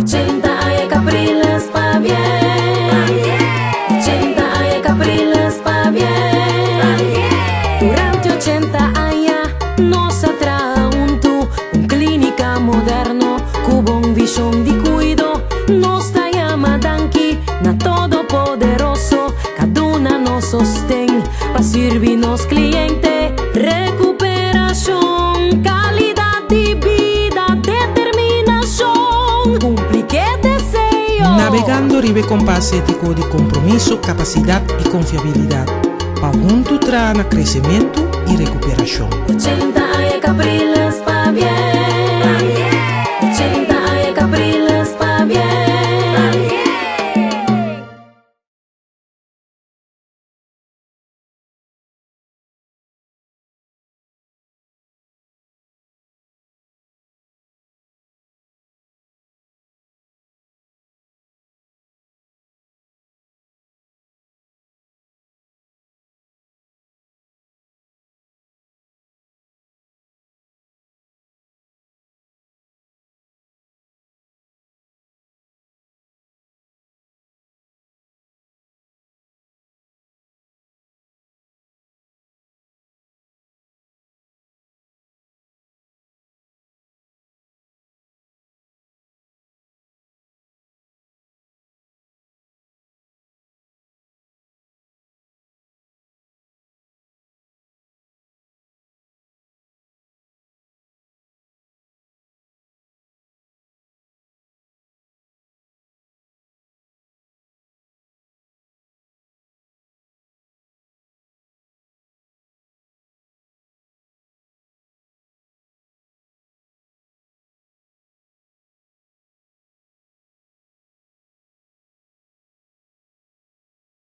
80 años Capriles pa' bien. 80 años Capriles pa' bien. Durante 80 años nos atrae un clínica moderno, con visión de cuido. Nos llama Danqui, na todopoderoso, cada una nos sostén, pa' servirnos cliente. Recuperación, calidad de vida, determinación, cumplir que deseo. Navegando Ribe Compás ético de compromiso, capacidad y confiabilidad, pa' junto traer crecimiento y recuperación. 80 años Capriles pa' bien.